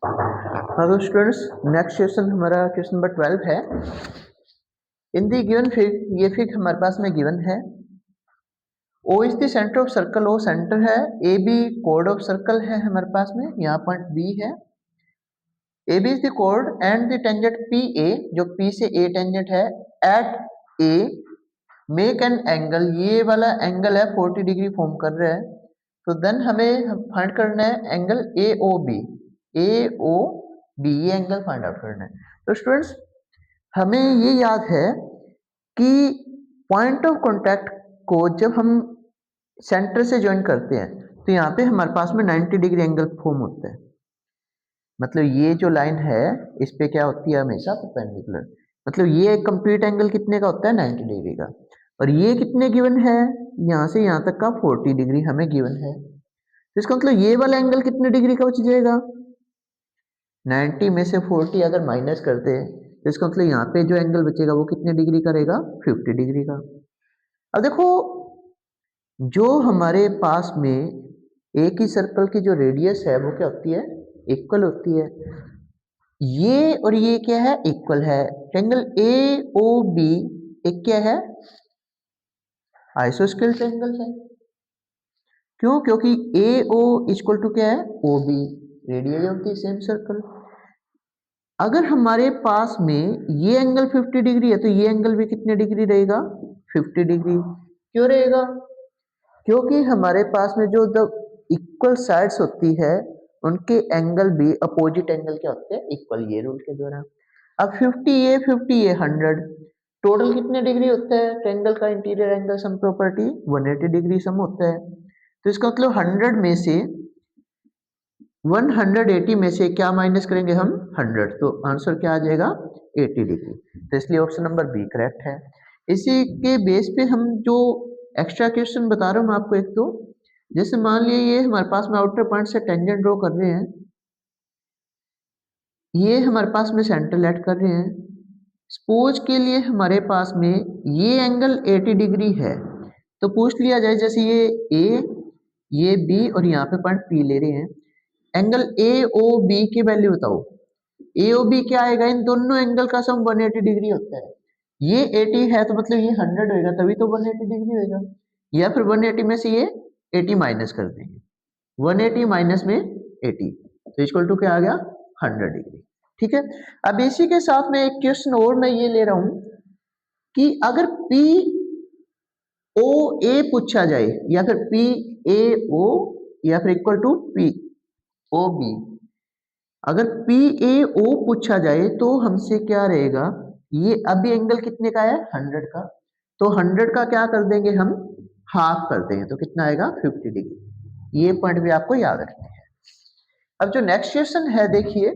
Hello students, next question हमारा question number 12 है। In the given fig, ये fig हमारे पास में गिवन है। O is the centre of circle, O centre है। ए बी कोड ऑफ सर्कल है हमारे पास में, यहाँ पॉइंट बी है। ए बी इज द कोड and the tangent P A, जो पी से ए टेंजेंट है, at A make an angle, ये वाला एंगल है 40 डिग्री फॉर्म कर रहा है। तो देन हमें फाइंड करना है angle A O B, A O B, ये एंगल फाइंड आउट करना है। तो स्टूडेंट्स, हमें ये याद है कि पॉइंट ऑफ कांटेक्ट को जब हम सेंटर से ज्वाइन करते हैं तो यहाँ पे हमारे पास में 90 डिग्री एंगल फॉर्म होता है। मतलब ये जो लाइन है इस पे क्या होती है, हमेशा परपेंडिकुलर। मतलब ये कंप्लीट एंगल कितने का होता है, 90 डिग्री का। और ये कितने गिवन है, यहाँ से यहाँ तक का 40 डिग्री हमें गिवन है। तो इसका मतलब ये वाला एंगल कितने डिग्री का बच जाएगा, 90 में से 40 अगर माइनस करते हैं तो इसका मतलब यहाँ पे जो एंगल बचेगा वो कितने डिग्री का रहेगा, 50 डिग्री का। अब देखो, जो हमारे पास में एक ही सर्कल की जो रेडियस है वो क्या होती है, इक्वल होती है। ये और ये क्या है, इक्वल है। ट्रायंगल ए ओ बी एक क्या है, आइसोस्केल ट्रायंगल है। क्यों, क्योंकि ए ओ इक्वल टू क्या है, O B, radius of the same circle. अगर हमारे पास में ये एंगल 50 डिग्री है तो ये एंगल भी कितने डिग्री रहेगा, 50 डिग्री। क्यों रहेगा, क्योंकि हमारे पास में जो द इक्वल साइड्स होती है उनके एंगल भी अपोजिट एंगल क्या होते हैं, इक्वल, ये रूल के द्वारा। अब 50 ये 100, टोटल कितने डिग्री होता है ट्रायंगल का interior angle sum property, 180 degree sum होता है। तो इसका मतलब 100 में से 180 में से क्या माइनस करेंगे हम, 100, तो आंसर क्या आ जाएगा, 80 डिग्री। तो इसलिए ऑप्शन नंबर बी करेक्ट है। इसी के बेस पे हम जो एक्स्ट्रा क्वेश्चन बता रहा हूँ मैं आपको, एक तो जैसे मान लिया ये हमारे पास में आउटर पॉइंट से टेंजेंट ड्रॉ कर रहे हैं, ये हमारे पास में सेंटर लेट कर रहे हैं। सपोज के लिए हमारे पास में ये एंगल 80 डिग्री है, तो पूछ लिया जाए जैसे ये ए, ये बी और यहाँ पे पॉइंट पी ले रहे हैं, एंगल ए ओ बी की वैल्यू बताओ। ए ओ बी क्या आएगा, इन दोनों एंगल का सम 180 डिग्री होता है। ये 80 है तो मतलब ये 100 होएगा, तभी तो 180 डिग्री होएगा। या फिर 180 में से ये 80 माइनस कर देंगे, 180 माइनस में 80, तो इक्वल टू क्या आ गया, 100 डिग्री। ठीक है। अब इसी के साथ में एक क्वेश्चन और मैं ये ले रहा हूं कि अगर पी ओ ए पूछा जाए, या फिर पी ए ओ, या फिर equal to P O B, अगर पी ए ओ पूछा जाए तो हमसे क्या रहेगा, ये अभी एंगल कितने का है, 100 का। तो 100 का क्या कर देंगे हम, हाफ कर देंगे, तो कितना आएगा, 50 डिग्री। ये पॉइंट भी आपको याद रखना है। अब जो नेक्स्ट क्वेश्चन है देखिए,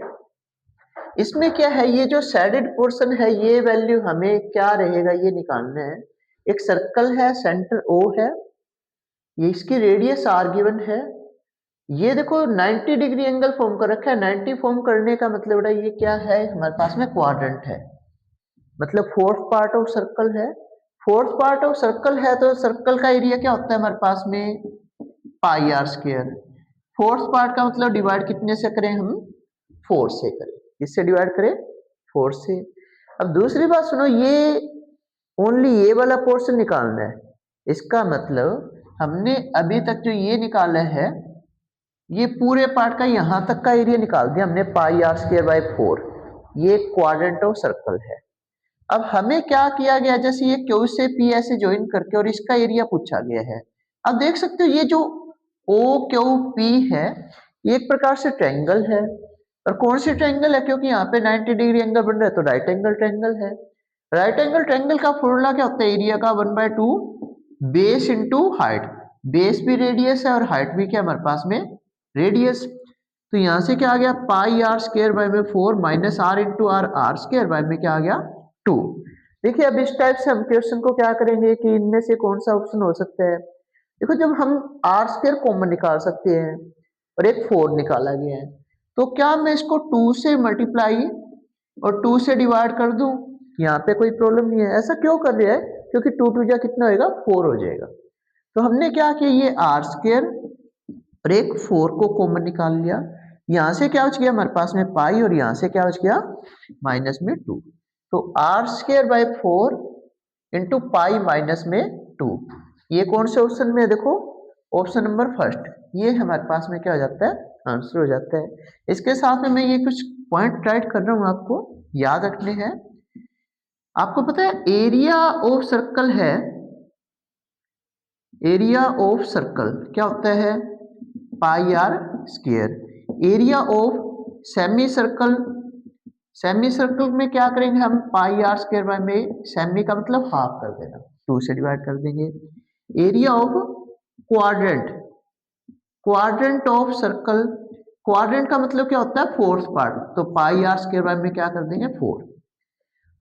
इसमें क्या है, ये जो सैडेड पोर्शन है ये वैल्यू हमें क्या रहेगा ये निकालना है। एक सर्कल है, सेंटर ओ है, ये इसकी रेडियस आर गिवन है। ये देखो 90 डिग्री एंगल फॉर्म कर रखा है। 90 फॉर्म करने का मतलब बेटा ये क्या है, हमारे पास में क्वाड्रेंट है, मतलब फोर्थ पार्ट ऑफ सर्कल है। फोर्थ पार्ट ऑफ सर्कल है तो सर्कल का एरिया क्या होता है हमारे पास में, पाई आर स्क्वायर। फोर्थ पार्ट का मतलब डिवाइड कितने से करें हम, 4 से करें। किससे डिवाइड करें, 4 से। अब दूसरी बात सुनो, ये ओनली ये वाला पोर्शन निकालना है। इसका मतलब हमने अभी तक जो ये निकाला है, ये पूरे पार्ट का यहां तक का एरिया निकाल दिया हमने, पाई आर स्क्वायर बाय 4। ये क्वाड्रेंट ऑफ सर्कल है। अब हमें क्या किया गया, जैसे ये क्यू से पी ऐसे ज्वाइन करके और इसका एरिया पूछा गया है। अब देख सकते हो ये जो ओ क्यू पी है, ये एक प्रकार से ट्रायंगल है। और कौन सी ट्रायंगल है, क्योंकि यहाँ पे 90 डिग्री एंगल बन रहा है तो राइट एंगल ट्रायंगल है। राइट एंगल ट्रायंगल का फॉर्मूला क्या होता है, एरिया का 1/2 बेस इंटू हाइट। बेस भी रेडियस है और हाइट भी क्या हमारे पास में, रेडियस। तो यहां से क्या आ गया, पाई आर स्क्वायर बाय में 4 minus R into R, R square by में क्या आ गया, 2। देखिए अब इस टाइप से हम क्वेश्चन को क्या करेंगे कि इनमें से कौन सा ऑप्शन हो सकता है। देखो जब हम आर स्क्वायर कॉमन निकाल सकते हैं और एक 4 निकाला गया है, तो क्या मैं इसको 2 से मल्टीप्लाई और 2 से डिवाइड कर दूं, यहाँ पे कोई प्रॉब्लम नहीं है। ऐसा क्यों कर रहा है, क्योंकि 2 2 जा कितना होएगा, 4 हो जाएगा। तो हमने क्या किया, ये आर स्क्वायर और एक 4 को कॉमन निकाल लिया। यहाँ से क्या बच गया हमारे पास में पाई और यहाँ से क्या बच गया माइनस में 2। तो r²/4 इंटू पाई माइनस में 2। ये कौन से ऑप्शन में है देखो, ऑप्शन नंबर फर्स्ट। ये हमारे पास में क्या हो जाता है, आंसर हो जाता है। इसके साथ में मैं ये कुछ पॉइंट राइट कर रहा हूँ, आपको याद रखने हैं। आपको पता है एरिया ऑफ सर्कल है, एरिया ऑफ सर्कल क्या होता है pi r square. Area of semi circle, semi circle में क्या करेंगे हम पाई आर स्क्वायर बाय में, सेमी का मतलब हाफ कर देना, 2 से डिवाइड कर देंगे। Area of quadrant, quadrant of circle, quadrant का मतलब क्या होता है फोर्थ पार्ट, तो पाई आर स्क्वायर बाय में क्या कर देंगे 4।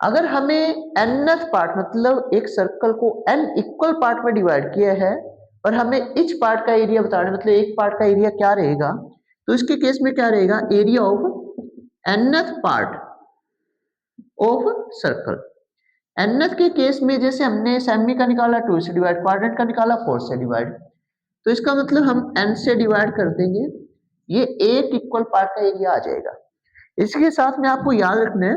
अगर हमें nth पार्ट मतलब एक सर्कल को n इक्वल पार्ट में डिवाइड किया है और हमें इच पार्ट का एरिया बताना मतलब एक पार्ट का एरिया क्या रहेगा, तो इसके केस में क्या रहेगा area of nth part of circle. nth के केस में जैसे हमने सेमी का निकाला 2 से डिवाइड, क्वाड्रेंट का निकाला 4 से डिवाइड, तो इसका मतलब हम n से डिवाइड कर देंगे, ये एक इक्वल पार्ट का एरिया आ जाएगा। इसके साथ में आपको याद रखना है